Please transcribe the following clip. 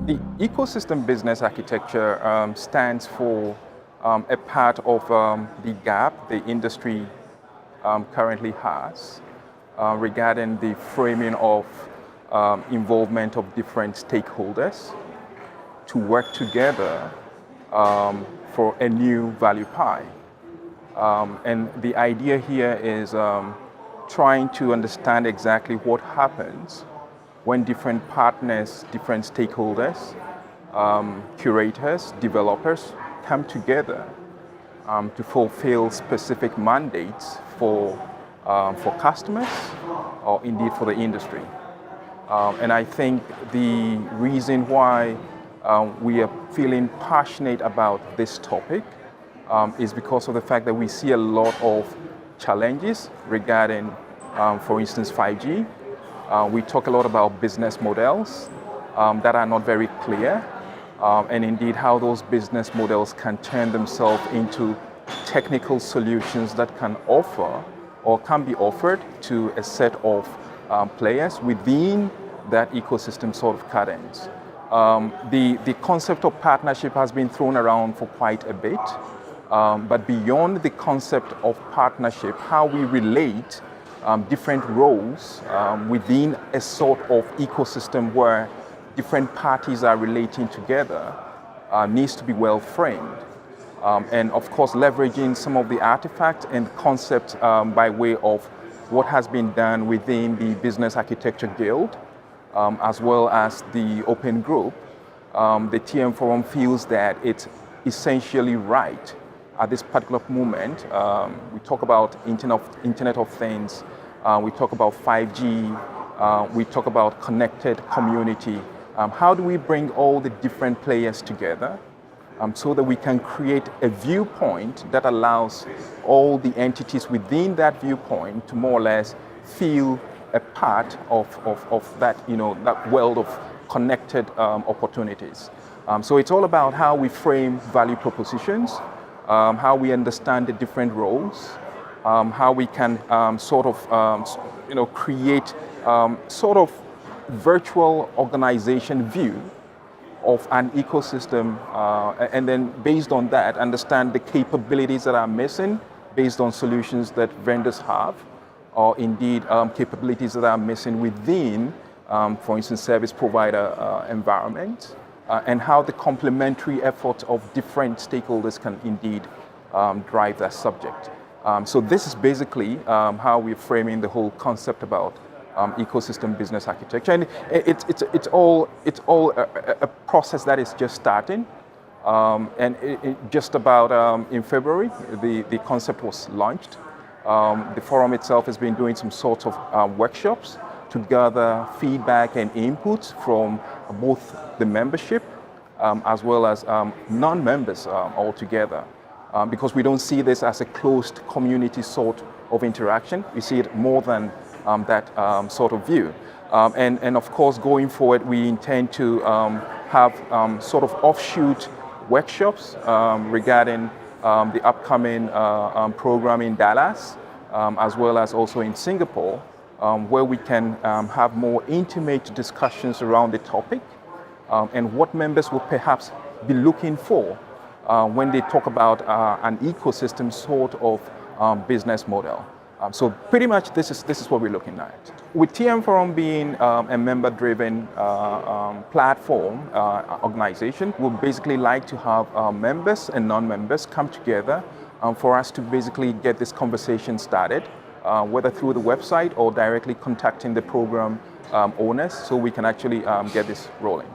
The ecosystem business architecture stands for a part of the gap the industry currently has regarding the framing of involvement of different stakeholders to work together for a new value pie. And the idea here is trying to understand exactly what happens when different partners, different stakeholders, curators, developers come together to fulfill specific mandates for customers or indeed for the industry. And I think the reason why we are feeling passionate about this topic is because of the fact that we see a lot of challenges regarding, for instance, 5G. We talk a lot about business models that are not very clear, and indeed how those business models can turn themselves into technical solutions that can offer or can be offered to a set of players within that ecosystem sort of cadence. The concept of partnership has been thrown around for quite a bit, but beyond the concept of partnership, how we relate different roles within a sort of ecosystem where different parties are relating together needs to be well framed. And of course, leveraging some of the artifacts and concepts by way of what has been done within the Business Architecture Guild, as well as the Open Group, the TM Forum feels that it's essentially right at this particular moment. We talk about Internet of Things, we talk about 5G, we talk about connected community. How do we bring all the different players together so that we can create a viewpoint that allows all the entities within that viewpoint to more or less feel a part of that, that world of connected opportunities. So it's all about how we frame value propositions, how we understand the different roles, how we can create sort of virtual organization view of an ecosystem, and then based on that, understand the capabilities that are missing based on solutions that vendors have, or indeed capabilities that are missing within, for instance, service provider environment, and how the complementary efforts of different stakeholders can indeed drive that subject. So this is basically how we're framing the whole concept about ecosystem business architecture, and it's all a process that is just starting. And just about in February, the concept was launched. The forum itself has been doing some sorts of workshops to gather feedback and inputs from both the membership as well as non-members altogether. Because we don't see this as a closed community sort of interaction. We see it more than that sort of view. And of course, going forward, we intend to have sort of offshoot workshops regarding the upcoming program in Dallas, as well as also in Singapore, where we can have more intimate discussions around the topic and what members will perhaps be looking for when they talk about an ecosystem sort of business model. So pretty much this is what we're looking at. With TM Forum being a member-driven platform organization, we basically like to have members and non-members come together for us to basically get this conversation started, whether through the website or directly contacting the program owners, so we can actually get this rolling.